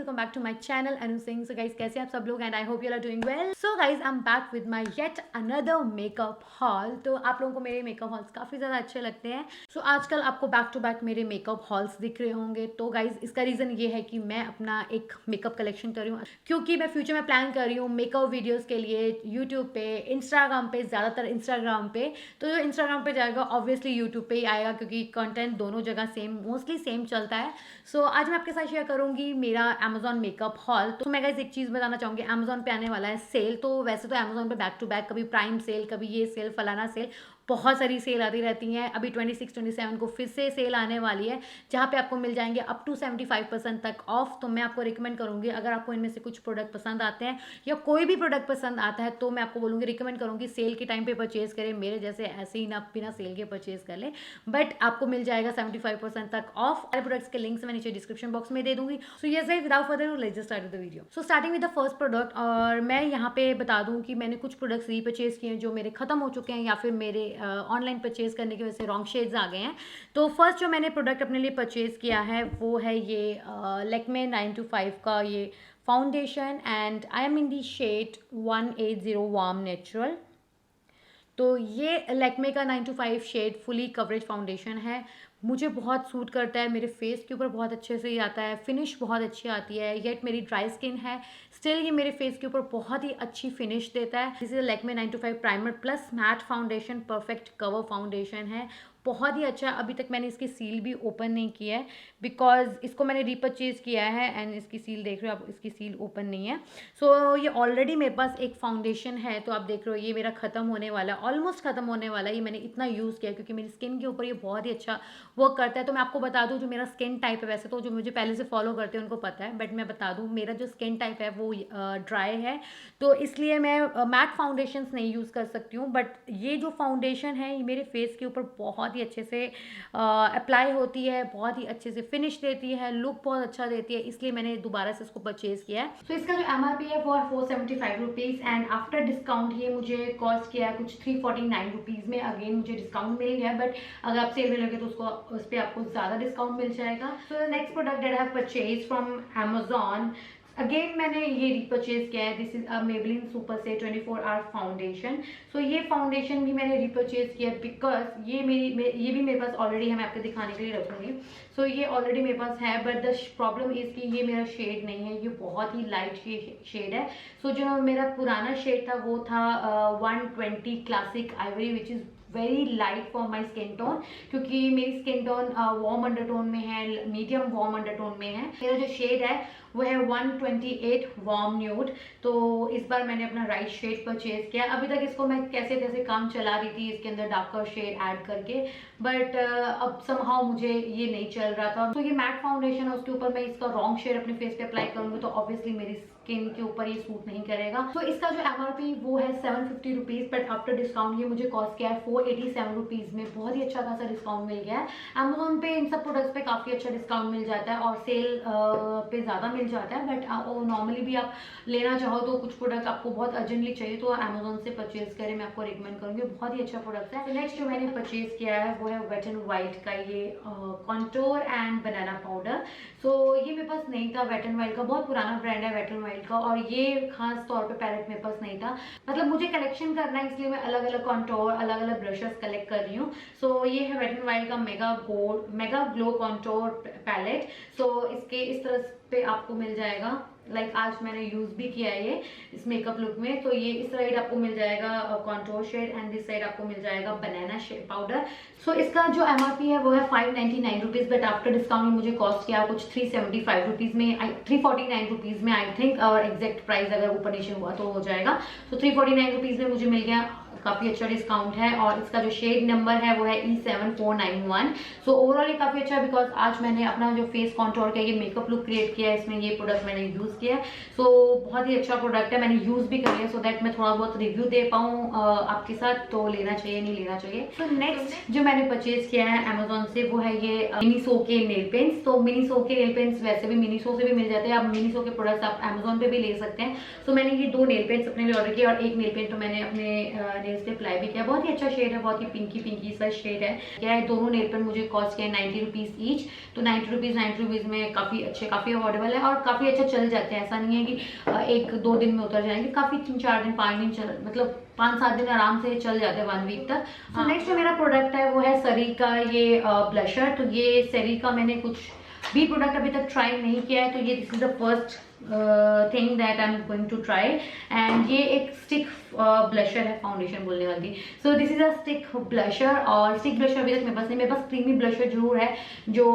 Welcome back to my channel Anu Singh. So guys कैसे आप सब लोग and I hope you are doing well. So guys I am back with my yet another makeup haul. तो आप लोगों को मेरे मेकअप हॉल्स काफ़ी ज़्यादा अच्छे लगते हैं। सो आजकल आपको बैक टू बैक मेरे मेकअप हॉल्स दिख रहे होंगे। तो गाइस इसका रीज़न ये है कि मैं अपना एक मेकअप कलेक्शन कर रही हूँ, क्योंकि मैं फ्यूचर में प्लान कर रही हूँ मेकअप वीडियोज़ के लिए यूट्यूब पे, इंस्टाग्राम पे, ज़्यादातर इंस्टाग्राम पे। तो जो इंस्टाग्राम पे जाएगा ऑब्वियसली यूट्यूब पे ही आएगा, क्योंकि कंटेंट दोनों जगह सेम मोस्टली सेम चलता है। सो आज मैं आपके साथ शेयर करूंगी मेरा अमेजॉन मेकअप हॉल। तो मैं गाइस एक चीज़ बताना चाहूँगी, अमेजॉन पे आने वाला है सेल। तो वैसे तो अमेजॉन पे बैक टू बैक कभी प्राइम सेल, कभी ये सेल, फलाना सेल, बहुत सारी सेल आती रहती हैं। अभी 26-27 को फिर से सेल आने वाली है, जहाँ पे आपको मिल जाएंगे अप टू 75% तक ऑफ। तो मैं आपको रिकमेंड करूँगी, अगर आपको इनमें से कुछ प्रोडक्ट पसंद आते हैं या कोई भी प्रोडक्ट पसंद आता है, तो मैं आपको बोलूँगी, रिकमेंड करूँगी सेल के टाइम पे परचेज करें। मेरे जैसे ऐसे ही ना बिना सेल के परचेज कर ले, बट आपको मिल जाएगा 75% तक ऑफ। सारे प्रोडक्ट्स के लिंक्स मैं नीचे डिस्क्रिप्शन बॉक्स में दे दूंगी। So yes guys, without further let's just start the video. So starting with the first product, और मैं यहाँ पे बता दूँ कि मैंने कुछ प्रोडक्ट्स रीपरचेज किए हैं जो मेरे खत्म हो चुके हैं, या फिर मेरे ऑनलाइन परचेज करने की वजह से रॉन्ग शेड्स आ गए हैं। तो फर्स्ट जो मैंने प्रोडक्ट अपने लिए परचेज किया है वो है ये लैक्मे 925 का ये foundation, and I am in the shade 180 warm natural. तो ये लैक्मे का 925 शेड फुली कवरेज फाउंडेशन है। मुझे बहुत सूट करता है, मेरे फेस के ऊपर बहुत अच्छे से ही आता है, फिनिश बहुत अच्छी आती है। येट मेरी ड्राई स्किन है, स्टिल ये मेरे फेस के ऊपर बहुत ही अच्छी फिनिश देता है। This is Lakme 925 primer plus matte foundation, perfect cover foundation है, बहुत ही अच्छा। अभी तक मैंने इसकी सील भी ओपन नहीं किया है, बिकॉज इसको मैंने रीपरचेज किया है एंड इसकी सील देख रहे हो आप, इसकी सील ओपन नहीं है। सो ये ऑलरेडी मेरे पास एक फाउंडेशन है, तो आप देख रहे हो ये मेरा खत्म होने वाला है, ऑलमोस्ट खत्म होने वाला है। ये मैंने इतना यूज़ किया क्योंकि मेरी स्किन के ऊपर ये बहुत ही अच्छा वर्क करता है। तो मैं आपको बता दूं, जो मेरा स्किन टाइप है, वैसे तो जो मुझे पहले से फॉलो करते हैं उनको पता है, बट मैं बता दूं मेरा जो स्किन टाइप है वो ड्राई है, तो इसलिए मैं मैट फाउंडेशंस नहीं यूज़ कर सकती हूँ। बट ये जो फाउंडेशन है ये मेरे फेस के ऊपर बहुत ही अच्छे से अप्लाई होती है, बहुत ही अच्छे से फिनिश देती है, लुक बहुत अच्छा देती है, इसलिए मैंने दोबारा से इसको परचेज किया है। तो इसका जो MRP है वो है 475 रुपीज़, एंड आफ्टर डिस्काउंट ये मुझे कॉस्ट किया है कुछ 349 रुपीज़ में। अगेन मुझे डिस्काउंट मिल गया, बट अगर आप सेल में लगे तो उसको उस पर आपको ज़्यादा डिस्काउंट मिल जाएगा। So next product that I have purchase from Amazon, again मैंने ये रीपरचेज किया है। This is a Maybelline super से 24 आवर फाउंडेशन। सो ये फाउंडेशन भी मैंने रीपरचेज किया बिकॉज ये ये भी मेरे पास ऑलरेडी है, मैं आपको दिखाने के लिए रखूंगी। सो ये ऑलरेडी मेरे पास है, बट द प्रॉब्लम इज कि ये मेरा शेड नहीं है, ये बहुत ही लाइट शेड है। सो जो मेरा पुराना शेड था वो था 120 classic Ivory, which is very light for my skin tone, क्योंकि मेरी स्किन टोन वार्म अंडरटोन में है, मीडियम वार्म अंडरटोन में है। मेरा जो शेड है वो है 128 वार्म न्यूड। तो इस बार मैंने अपना राइट शेड परचेज किया। अभी तक इसको मैं कैसे कैसे काम चला रही थी इसके अंदर डार्कर शेड ऐड करके, बट अब समहाउ मुझे ये नहीं चल रहा था। तो ये मैट फाउंडेशन है, उसके ऊपर मैं इसका रॉन्ग शेड अपने फेस पे अप्लाई करूंगी तो ऑब्वियसली मेरी स्किन के ऊपर ये सूट नहीं करेगा। तो इसका जो MRP वो है 750 रुपीज़, बट आफ्टर डिस्काउंट ये मुझे कॉस्ट किया है 487 रुपीज़ में। बहुत ही अच्छा खासा डिस्काउंट मिल गया है। अमेजोन पे इन सब प्रोडक्ट्स पे काफ़ी अच्छा डिस्काउंट मिल जाता है, और सेल पे ज़्यादा मिल जाता है। बट नॉर्मली भी आप लेना चाहो तो कुछ प्रोडक्ट आपको बहुत अर्जेंटली चाहिए तो अमेजोन से परचेज करें, मैं आपको रिकमेंड करूँगी, बहुत ही अच्छा प्रोडक्ट है। नेक्स्ट जो मैंने परचेज किया है वो है वेट एंड वाइल्ड का ये कॉन्टोर एंड बनाना पाउडर। सो ये मेरे पास नहीं था, वेट एंड वाइल्ड का बहुत पुराना ब्रांड है वेट एंड वाइल्ड का, और ये खास तौर पे पैलेट मेरे पास नहीं था। मतलब मुझे कलेक्शन करना है, इसलिए मैं अलग अलग कॉन्टोर, अलग अलग ब्रशेस कलेक्ट कर रही हूँ। सो ये है वेट एंड वाइल्ड का मेगा ग्लो कॉन्टोर पैलेट। सो इसके इस तरह पे आपको मिल जाएगा, लाइक आज मैंने यूज भी किया है ये इस मेकअप लुक में। तो ये इस साइड आपको मिल जाएगा contour shade, and this side आपको मिल जाएगा बनाना शेड पाउडर। सो इसका जो MRP है वो है 599 रुपीज़, बट आफ्टर डिस्काउंट मुझे कॉस्ट किया कुछ 375 रुपीज़ में, 349 रुपीज़ में आई थिंक, और एग्जैक्ट प्राइस अगर ऊपर नीचे हुआ तो हो जाएगा। तो 349 रुपीज़ में मुझे मिल गया, काफ़ी अच्छा डिस्काउंट है। और इसका जो शेड नंबर है वो है E7491। सो ओवरऑल ये काफ़ी अच्छा है, बिकॉज आज मैंने अपना जो फेस कॉन्टोर का ये मेकअप लुक क्रिएट किया है, इसमें ये प्रोडक्ट मैंने यूज़ किया है। सो बहुत ही अच्छा प्रोडक्ट है, मैंने यूज़ भी कर लिया, सो दैट मैं थोड़ा बहुत रिव्यू दे पाऊँ आपके साथ, तो लेना चाहिए नहीं लेना चाहिए। तो नेक्स्ट जो मैंने परचेज किया है अमेजोन से वो है ये मिनीसो के नेल पेंट्स। तो मिनीसो के नेल पेंट्स वैसे भी मिनीसो से भी मिल जाते हैं, आप मिनीसो के प्रोडक्ट्स आप अमेजोन पे भी ले सकते हैं। सो मैंने ये 2 नेल पेंट्स अपने लिए ऑर्डर किया, और एक नेल पेंट तो मैंने अपने मैंने इस पे अप्लाई भी किया। बहुत ही अच्छा शेड है, बहुत ही पिंकी सा शेड है। क्या है, दोनों नेल पेंट मुझे कॉस्ट किया 90 रुपीज़ ईच। तो 90 रुपीज़ में काफ़ी अच्छे, काफ़ी अफोर्डेबल है और काफ़ी अच्छा चल जाते हैं। ऐसा नहीं है कि 1-2 दिन में उतर जाएंगे, काफ़ी 3-4 दिन 5 दिन चल, मतलब 5-7 दिन आराम से चल जाते हैं, 1 वीक तक। तो नेक्स्ट जो मेरा प्रोडक्ट है वो है सरी का ये ब्लशर। तो ये सरी का मैंने कुछ भी प्रोडक्ट अभी तक ट्राई नहीं किया है, तो ये this is the first thing that I am going to try. And ये एक स्टिक ब्लशर है, फाउंडेशन बोलने वाली। So this is a stick blusher. और स्टिक ब्लशर अभी तक मेरे पास नहीं, मेरे पास क्रीमी ब्लशर जरूर है जो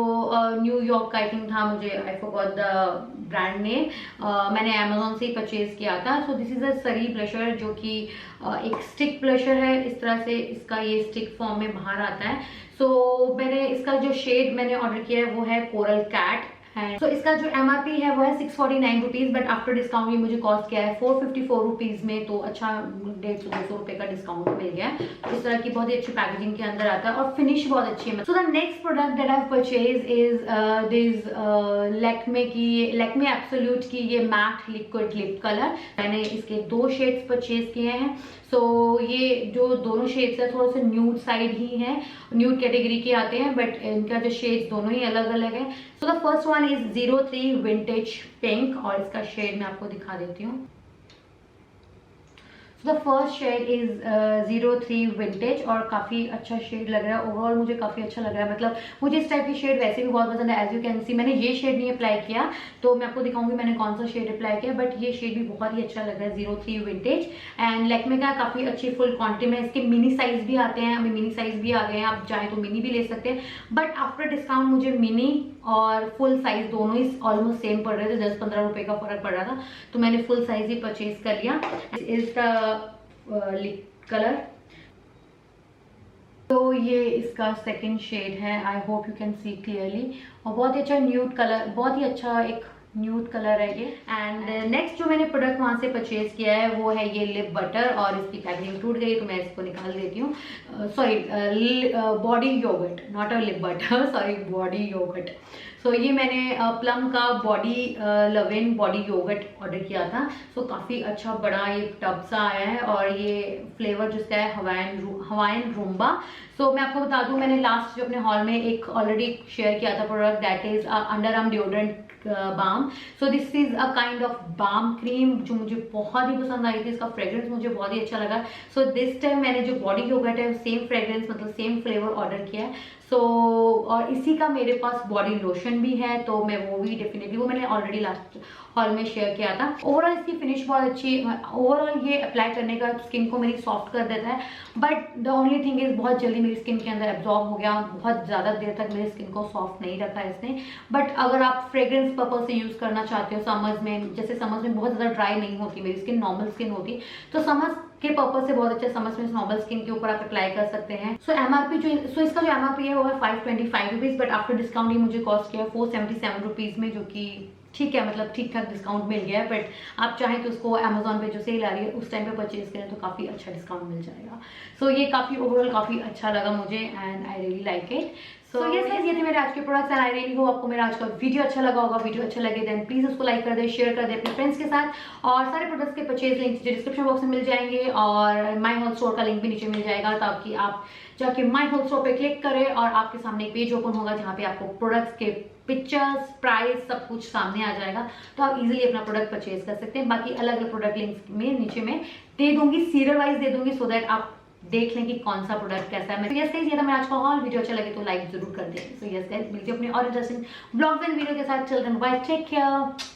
न्यूयॉर्क का आई थिंक था, मुझे I forgot the brand name. मैंने अमेजोन से ही परचेज किया था। सो दिस इज अ सरी ब्लशर जो कि एक स्टिक ब्लशर है। इस तरह से इसका ये स्टिक फॉर्म में बाहर आता है। सो मैंने इसका जो शेड मैंने ऑर्डर किया है वो है कोरल कैट। तो इसका जो MRP है वो है 649 रुपीज, बट आफ्टर डिस्काउंट ये मुझे कॉस्ट किया है 454 रुपीज में। तो अच्छा 150-200 रुपए का डिस्काउंट मिल गया है। तो इस तरह की बहुत ही अच्छी पैकेजिंग के अंदर आता है और फिनिश बहुत अच्छी है। So the next product that I purchase is this Lakme absolute की ये मैट लिक्विड लिप कलर। मैंने इसके 2 शेड्स परचेज किए हैं। सो ये जो दोनों शेड्स है थोड़ा सा न्यूड साइड ही है, न्यूड कैटेगरी के आते हैं, बट इनका जो शेड्स दोनों ही अलग अलग है। So the first one is 03 vintage pink और इसका शेड मैं आपको दिखा देती हूँ। The first shade is 03 vintage और काफ़ी अच्छा शेड लग रहा है। ओवरऑल मुझे काफ़ी अच्छा लग रहा है, मतलब मुझे इस टाइप की शेड वैसे भी बहुत पसंद है। एज यू कैन सी मैंने ये शेड नहीं अप्लाई किया, तो मैं आपको दिखाऊंगी मैंने कौन सा शेड अप्लाई किया, बट ये शेड भी बहुत ही अच्छा लग रहा है। 03 विंटेज एंड लैक्मे का काफ़ी अच्छी फुल क्वांटिटी में। इसके मिनी साइज भी आते हैं, अभी मिनी साइज भी आ गए हैं, आप चाहें तो मिनी भी ले सकते हैं, बट आफ्टर डिस्काउंट मुझे मिनी और फुल साइज दोनों ही ऑलमोस्ट सेम पड़ रहे थे, 10-15 रुपए का फर्क पड़ रहा था, तो मैंने फुल साइज ही परचेज कर लिया। Is the lip colour. तो ये इसका सेकंड शेड है, आई hope you can see clearly, और बहुत ही अच्छा न्यूड कलर, बहुत ही अच्छा एक न्यूड कलर है ये। एंड नेक्स्ट जो मैंने प्रोडक्ट वहां से परचेज किया है वो है ये लिप बटर, और इसकी पैकेजिंग टूट गई तो मैं इसको निकाल देती हूँ। Sorry, body yogurt, not a lip butter, sorry body yogurt. So ये मैंने प्लम का body lovin body yogurt order किया था। सो काफ़ी अच्छा बड़ा ये टब सा आया है और ये फ्लेवर जिसका है हवाइन रूम्बा। सो मैं आपको बता दूं, मैंने लास्ट जो अपने हॉल में एक ऑलरेडी शेयर किया था product, that is under arm deodorant balm. So this is a kind of balm cream जो मुझे बहुत ही पसंद आई थी। इसका फ्रेग्रेंस मुझे बहुत ही अच्छा लगा। सो दिस टाइम मैंने जो बॉडी योगर्ट है सेम फ्रेग्रेंस मतलब सेम फ्लेवर ऑर्डर किया है। सो और इसी का मेरे पास बॉडी लोशन भी है, तो मैं वो भी डेफिनेटली, वो मैंने ऑलरेडी लास्ट हॉल में शेयर किया था। ओवरऑल इसकी फिनिश बहुत अच्छी, ओवरऑल ये अप्लाई करने का स्किन को मेरी सॉफ्ट कर देता है, but the only thing is बहुत जल्दी मेरी स्किन के अंदर एब्जॉर्ब हो गया, बहुत ज़्यादा देर तक मेरी स्किन को सॉफ्ट नहीं रखा इसने। बट अगर आप फ्रेग्रेंस पर्पज से यूज़ करना चाहते हो समर्स में, जैसे समर्स में बहुत ज़्यादा ड्राई नहीं होती मेरी स्किन, नॉर्मल स्किन होती, तो समर्स के पर्पज से बहुत अच्छा, समर्स में नॉर्मल स्किन के ऊपर आप अप्लाई कर सकते हैं। सो इसका जो MRP है वो है 525 रुपीज़, बट आफ्टर डिस्काउंट ये मुझे कॉस्ट किया 477 रुपीज़ में, जो कि ठीक है, मतलब ठीक ठाक डिस्काउंट मिल गया है। बट आप चाहें तो उसको अमेजोन पे जो सेल आ रही है उस टाइम पे परचेज करें तो काफ़ी अच्छा डिस्काउंट मिल जाएगा। सो ये काफ़ी ओवरऑल काफ़ी अच्छा लगा मुझे and I really like it. So yes guys, ये थे मेरे आज के products and I really hope आपको मेरा आज का वीडियो अच्छा लगा होगा। वीडियो अच्छा लगे देन प्लीज उसको लाइक कर दे, शेयर कर दे अपने फ्रेंड्स के साथ, और सारे प्रोडक्ट्स के परचेज लिंक डिस्क्रिप्शन बॉक्स में मिल जाएंगे और माई होल स्टोर का लिंक भी नीचे मिल जाएगा, ताकि आप जाके माई होल स्टोर पे क्लिक करें और आपके सामने एक पेज ओपन होगा जहाँ पे आपको प्रोडक्ट्स के पिक्चर्स, प्राइस, सब कुछ सामने आ जाएगा, तो आप इजीली अपना प्रोडक्ट परचेज कर सकते हैं। बाकी अलग अलग प्रोडक्ट लिंक्स में नीचे में दे दूंगी, सीरियल वाइज दे दूंगी, सो दैट आप देख लें कि कौन सा प्रोडक्ट कैसा है। यस गाइस, ये था मेरा आज का हॉल। वीडियो अच्छा लगे तो लाइक जरूर कर दें। सो यस गाइस, मिलते हैं अपने और इंटरेस्टिंग ब्लॉग्स एंड वीडियो के साथ। चल देन बाय, टेक केयर।